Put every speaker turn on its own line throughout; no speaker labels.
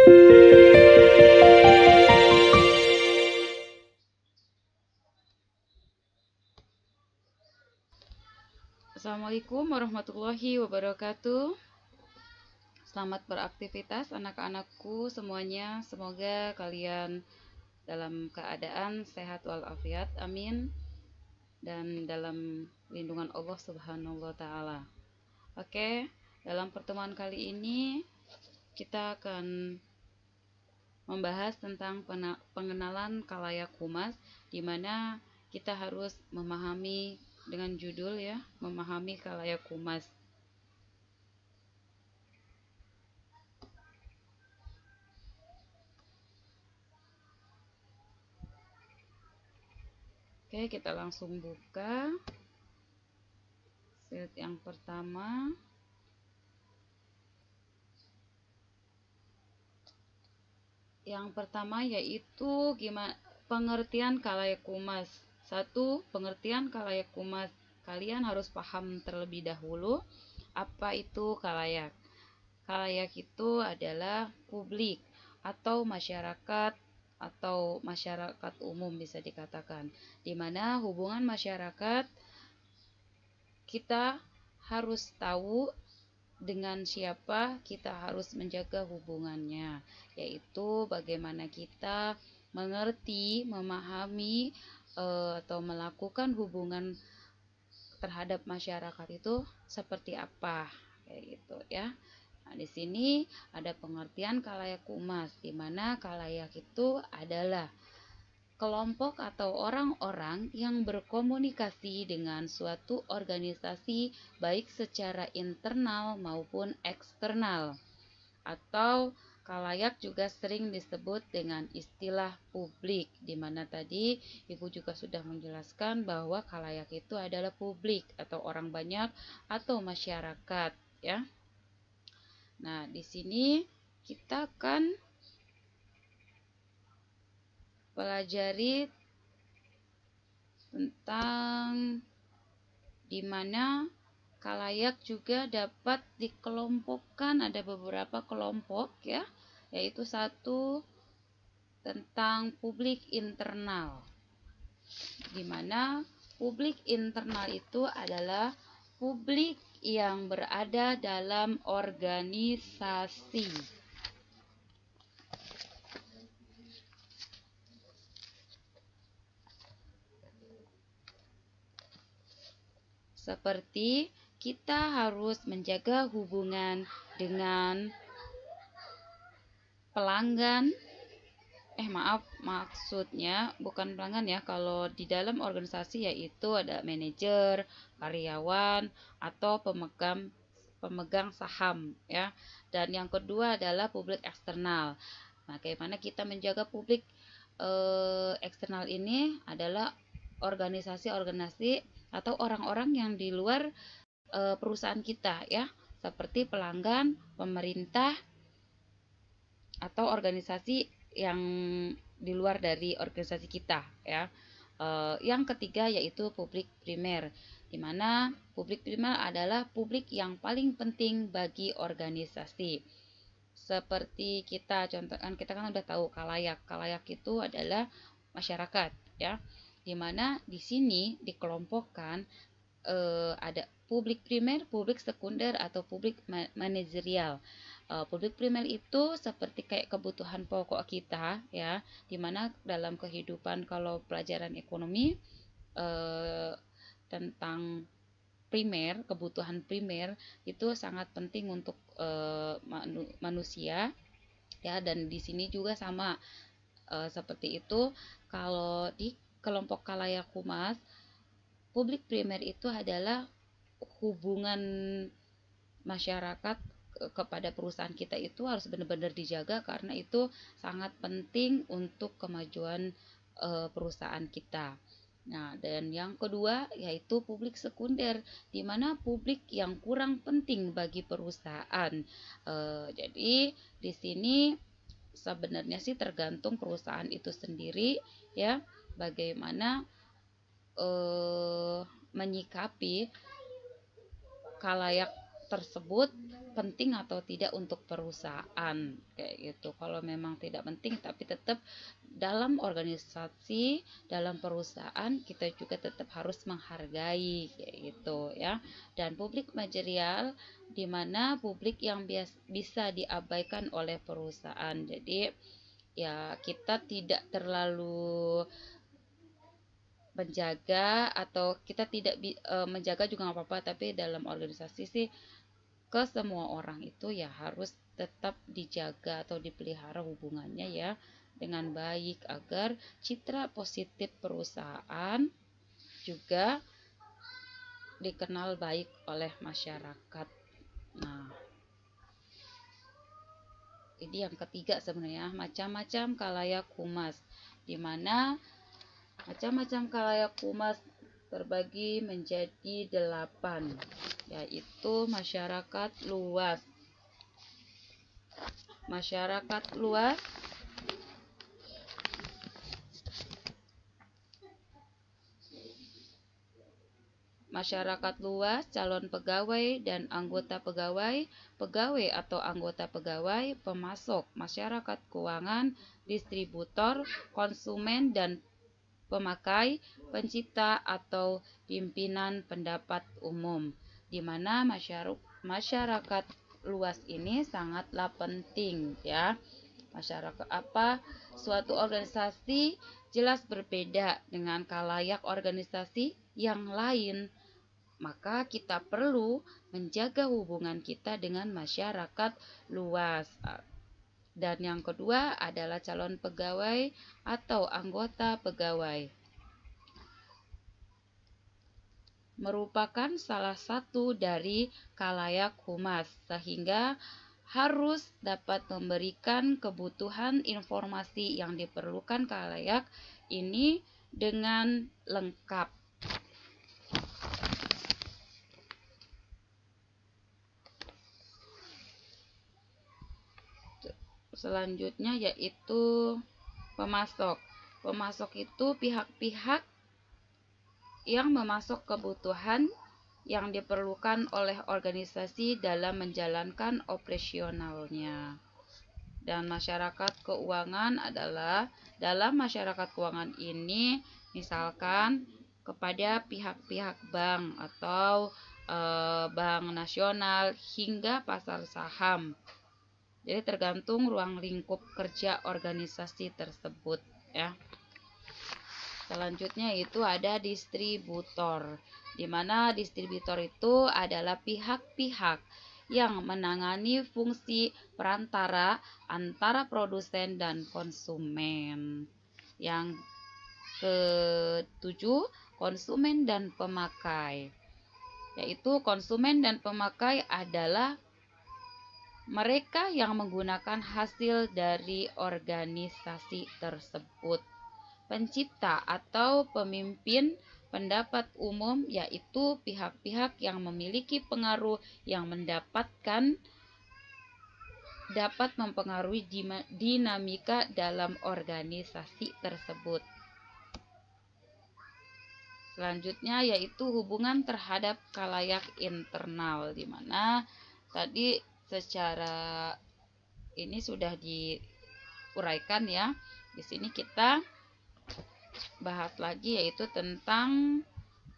Assalamualaikum warahmatullahi wabarakatuh. Selamat beraktivitas anak-anakku semuanya. Semoga kalian dalam keadaan sehat walafiat, amin. Dan dalam lindungan Allah Subhanahu wa taala. Oke, dalam pertemuan kali ini kita akan membahas tentang pengenalan khalayak humas, di mana kita harus memahami dengan judul ya, memahami khalayak humas. Oke, kita langsung buka slide yang pertama. Yang pertama yaitu gimana pengertian khalayak humas. 1. Pengertian khalayak humas. Kalian harus paham terlebih dahulu apa itu khalayak. Khalayak itu adalah publik atau masyarakat umum bisa dikatakan, di mana hubungan masyarakat kita harus tahu dengan siapa kita harus menjaga hubungannya, yaitu bagaimana kita mengerti, memahami atau melakukan hubungan terhadap masyarakat itu seperti apa, kayak gitu ya. Nah, di sini ada pengertian khalayak humas, di mana khalayak itu adalah kelompok atau orang-orang yang berkomunikasi dengan suatu organisasi baik secara internal maupun eksternal. Atau khalayak juga sering disebut dengan istilah publik, di mana tadi Ibu juga sudah menjelaskan bahwa khalayak itu adalah publik atau orang banyak atau masyarakat ya. Nah, di sini kita akan pelajari tentang di mana khalayak juga dapat dikelompokkan, ada beberapa kelompok ya, yaitu 1 tentang publik internal. Di mana publik internal itu adalah publik yang berada dalam organisasi. Seperti kita harus menjaga hubungan dengan pelanggan, maksudnya bukan pelanggan ya, kalau di dalam organisasi yaitu ada manajer, karyawan, atau pemegang saham ya. Dan yang kedua adalah publik eksternal. Nah, bagaimana kita menjaga publik eksternal ini adalah organisasi-organisasi atau orang-orang yang di luar perusahaan kita ya, seperti pelanggan, pemerintah, atau organisasi yang di luar dari organisasi kita ya. Yang ketiga yaitu publik primer, di mana publik primer adalah publik yang paling penting bagi organisasi. Seperti kita contohkan, kita kan udah tahu khalayak itu adalah masyarakat ya, di mana di sini dikelompokkan ada publik primer, publik sekunder, atau publik manajerial. Publik primer itu seperti kayak kebutuhan pokok kita ya, dimana dalam kehidupan kalau pelajaran ekonomi tentang primer, kebutuhan primer itu sangat penting untuk manusia ya. Dan di sini juga sama seperti itu. Kalau di kelompok khalayak humas, publik primer itu adalah hubungan masyarakat kepada perusahaan kita itu harus benar-benar dijaga, karena itu sangat penting untuk kemajuan perusahaan kita. Nah, dan yang kedua yaitu publik sekunder, di mana publik yang kurang penting bagi perusahaan. Jadi di sini sebenarnya sih tergantung perusahaan itu sendiri ya, bagaimana menyikapi khalayak tersebut penting atau tidak untuk perusahaan, kayak gitu. Kalau memang tidak penting tapi tetap dalam organisasi, dalam perusahaan kita juga tetap harus menghargai, kayak gitu ya. Dan publik material di mana publik yang bisa diabaikan oleh perusahaan. Jadi ya kita tidak terlalu menjaga, atau kita tidak menjaga juga nggak apa-apa, tapi dalam organisasi sih ke semua orang itu ya harus tetap dijaga atau dipelihara hubungannya ya dengan baik, agar citra positif perusahaan juga dikenal baik oleh masyarakat. Nah, ini yang ketiga sebenarnya, macam-macam khalayak humas, di mana macam-macam khalayak humas terbagi menjadi 8, yaitu masyarakat luas. Masyarakat luas calon pegawai dan anggota pegawai, pegawai atau anggota pegawai, pemasok, masyarakat keuangan, distributor, konsumen dan pemakai, pencipta atau pimpinan pendapat umum, di mana masyarakat luas ini sangatlah penting ya. Masyarakat suatu organisasi jelas berbeda dengan khalayak organisasi yang lain, maka kita perlu menjaga hubungan kita dengan masyarakat luas. Dan yang kedua adalah calon pegawai atau anggota pegawai. Merupakan salah satu dari khalayak humas, sehingga harus dapat memberikan kebutuhan informasi yang diperlukan khalayak ini dengan lengkap. Selanjutnya yaitu pemasok. Pemasok itu pihak-pihak yang memasok kebutuhan yang diperlukan oleh organisasi dalam menjalankan operasionalnya. Dan masyarakat keuangan adalah dalam masyarakat keuangan ini misalkan kepada pihak-pihak bank atau bank nasional hingga pasar saham. Jadi tergantung ruang lingkup kerja organisasi tersebut ya. Selanjutnya itu ada distributor, di mana distributor itu adalah pihak-pihak yang menangani fungsi perantara antara produsen dan konsumen. Yang ketujuh, konsumen dan pemakai, yaitu konsumen dan pemakai adalah mereka yang menggunakan hasil dari organisasi tersebut. Pencipta atau pemimpin pendapat umum yaitu pihak-pihak yang memiliki pengaruh yang dapat mempengaruhi dinamika dalam organisasi tersebut. Selanjutnya yaitu hubungan terhadap khalayak internal, di mana tadi secara ini sudah diuraikan ya. Di sini kita bahas lagi yaitu tentang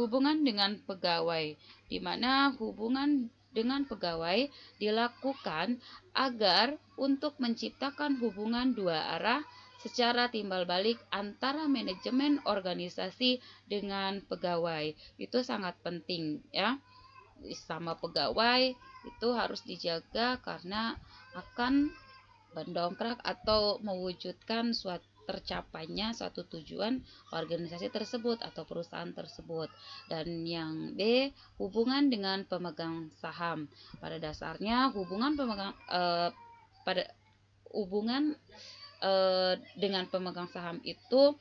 hubungan dengan pegawai, di mana hubungan dengan pegawai dilakukan agar untuk menciptakan hubungan dua arah secara timbal balik antara manajemen organisasi dengan pegawai. Itu sangat penting ya. Sama pegawai itu harus dijaga karena akan mendongkrak atau mewujudkan tercapainya suatu tujuan organisasi tersebut atau perusahaan tersebut. Dan yang B, hubungan dengan pemegang saham. Pada dasarnya hubungan dengan pemegang saham itu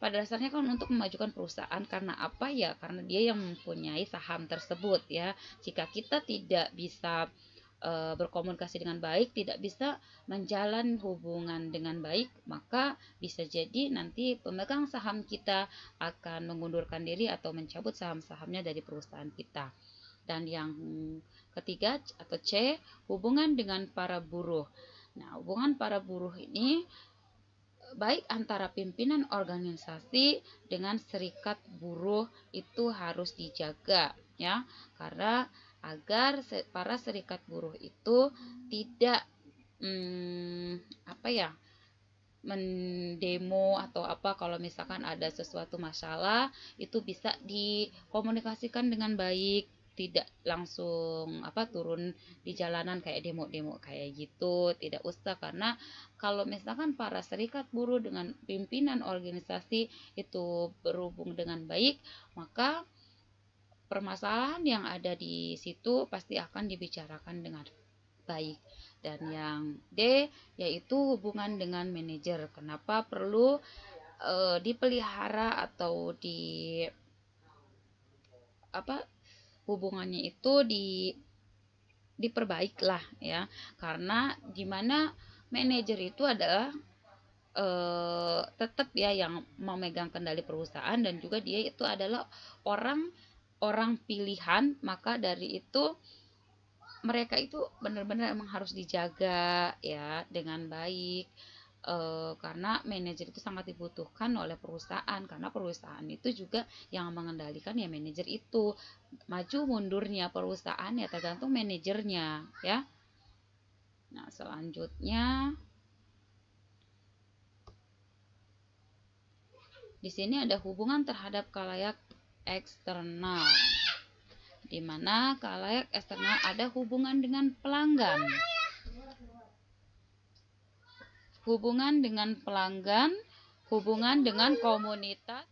pada dasarnya kan untuk memajukan perusahaan. Karena apa ya? Karena dia yang mempunyai saham tersebut ya. Jika kita tidak bisa berkomunikasi dengan baik, tidak bisa menjalin hubungan dengan baik, maka bisa jadi nanti pemegang saham kita akan mengundurkan diri atau mencabut saham-sahamnya dari perusahaan kita. Dan yang ketiga atau C, hubungan dengan para buruh. Nah, hubungan para buruh ini baik antara pimpinan organisasi dengan serikat buruh itu harus dijaga ya, karena agar para serikat buruh itu tidak mendemo atau apa, kalau misalkan ada sesuatu masalah itu bisa dikomunikasikan dengan baik, tidak langsung turun di jalanan kayak demo-demo kayak gitu, tidak usah. Karena kalau misalkan para serikat buruh dengan pimpinan organisasi itu berhubung dengan baik, maka permasalahan yang ada di situ pasti akan dibicarakan dengan baik. Dan yang D yaitu hubungan dengan manajer. Kenapa perlu dipelihara atau hubungannya itu diperbaik lah ya, karena dimana manajer itu adalah tetap ya yang memegang kendali perusahaan, dan juga dia itu adalah orang pilihan. Maka dari itu mereka itu benar-benar emang harus dijaga ya dengan baik, karena manajer itu sangat dibutuhkan oleh perusahaan, karena perusahaan itu juga yang mengendalikan ya manajer itu. Maju mundurnya perusahaan ya tergantung manajernya ya. Nah, selanjutnya di sini ada hubungan terhadap khalayak eksternal, di mana khalayak eksternal ada hubungan dengan pelanggan, hubungan dengan pelanggan, hubungan dengan komunitas,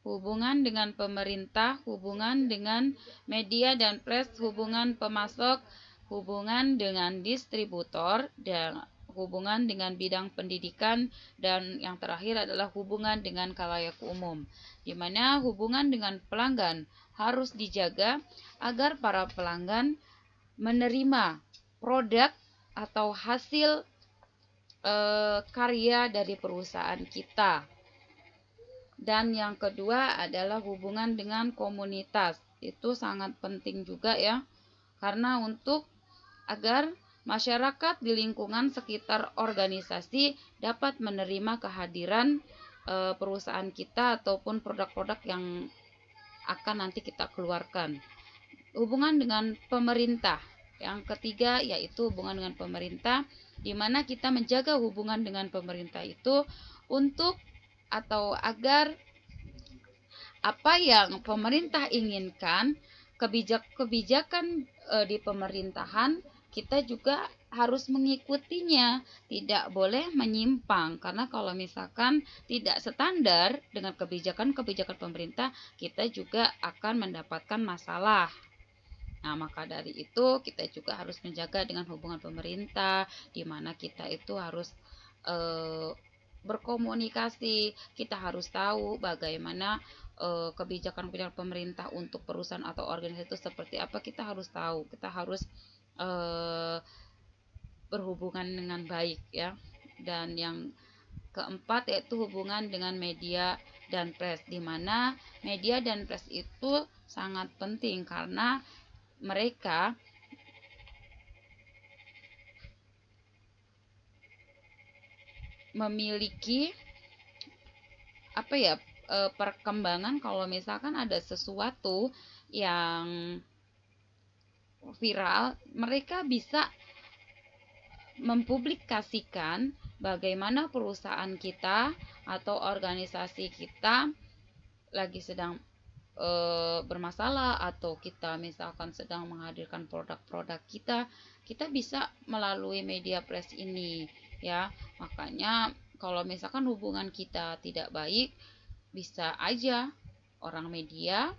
hubungan dengan pemerintah, hubungan dengan media dan press, hubungan pemasok, hubungan dengan distributor, dan hubungan dengan bidang pendidikan, dan yang terakhir adalah hubungan dengan khalayak umum, di mana hubungan dengan pelanggan harus dijaga agar para pelanggan menerima produk atau hasil karya dari perusahaan kita. Dan yang kedua adalah hubungan dengan komunitas. Itu sangat penting juga ya, karena untuk agar masyarakat di lingkungan sekitar organisasi dapat menerima kehadiran perusahaan kita ataupun produk-produk yang akan nanti kita keluarkan. Hubungan dengan pemerintah. Yang ketiga yaitu hubungan dengan pemerintah, di mana kita menjaga hubungan dengan pemerintah itu untuk atau agar apa yang pemerintah inginkan, kebijakan di pemerintahan, kita juga harus mengikutinya, tidak boleh menyimpang. Karena kalau misalkan tidak standar dengan kebijakan pemerintah, kita juga akan mendapatkan masalah. Nah, maka dari itu kita juga harus menjaga dengan hubungan pemerintah, di mana kita itu harus berkomunikasi. Kita harus tahu bagaimana kebijakan-kebijakan pemerintah untuk perusahaan atau organisasi itu seperti apa. Kita harus tahu, kita harus berhubungan dengan baik ya. Dan yang keempat yaitu hubungan dengan media dan press, di mana media dan press itu sangat penting karena mereka memiliki perkembangan. Kalau misalkan ada sesuatu yang viral, mereka bisa mempublikasikan bagaimana perusahaan kita atau organisasi kita lagi sedang bermasalah, atau kita misalkan sedang menghadirkan produk-produk kita bisa melalui media press ini ya. Makanya kalau misalkan hubungan kita tidak baik, bisa aja orang media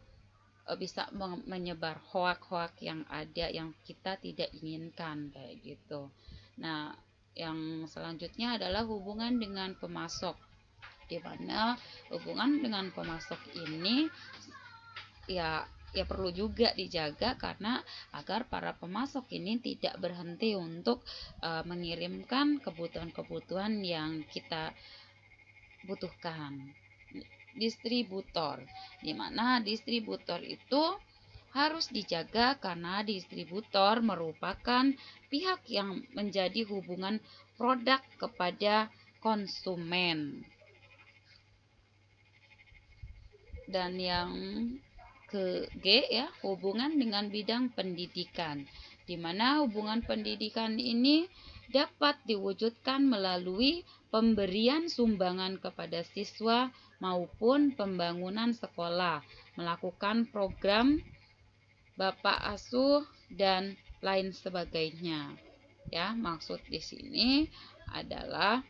bisa menyebar hoak-hoak yang ada yang kita tidak inginkan kayak gitu. Nah, yang selanjutnya adalah hubungan dengan pemasok, di mana hubungan dengan pemasok ini ya perlu juga dijaga, karena agar para pemasok ini tidak berhenti untuk mengirimkan kebutuhan-kebutuhan yang kita butuhkan. Distributor, di mana distributor itu harus dijaga karena distributor merupakan pihak yang menjadi hubungan produk kepada konsumen. Dan yang ke G ya, hubungan dengan bidang pendidikan, di mana hubungan pendidikan ini dapat diwujudkan melalui pemberian sumbangan kepada siswa maupun pembangunan sekolah, melakukan program bapak asuh dan lain sebagainya. Ya, maksud di sini adalah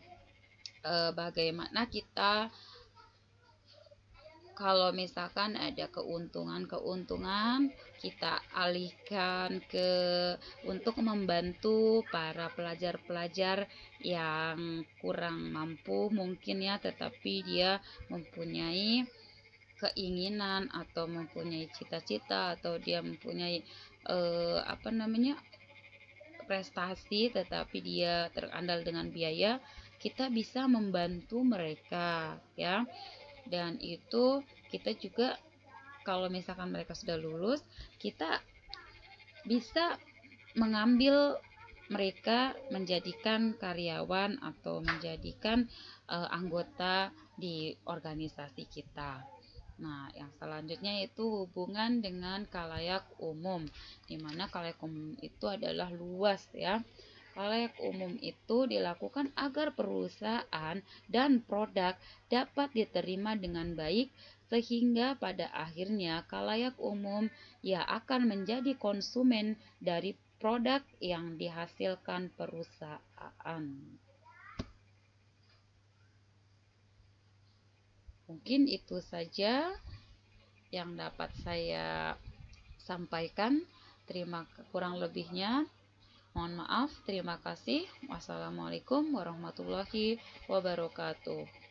bagaimana kita kalau misalkan ada keuntungan kita alihkan untuk membantu para pelajar-pelajar yang kurang mampu mungkin ya, tetapi dia mempunyai keinginan atau mempunyai cita-cita atau dia mempunyai prestasi tetapi dia terandal dengan biaya, kita bisa membantu mereka ya. Dan itu kita juga kalau misalkan mereka sudah lulus, kita bisa mengambil mereka menjadikan karyawan atau menjadikan anggota di organisasi kita. Nah, yang selanjutnya itu hubungan dengan khalayak umum, di mana khalayak umum itu adalah luas ya. Khalayak umum itu dilakukan agar perusahaan dan produk dapat diterima dengan baik sehingga pada akhirnya khalayak umum ya akan menjadi konsumen dari produk yang dihasilkan perusahaan. Mungkin itu saja yang dapat saya sampaikan. Kurang lebihnya mohon maaf. Terima kasih. Wassalamualaikum warahmatullahi wabarakatuh.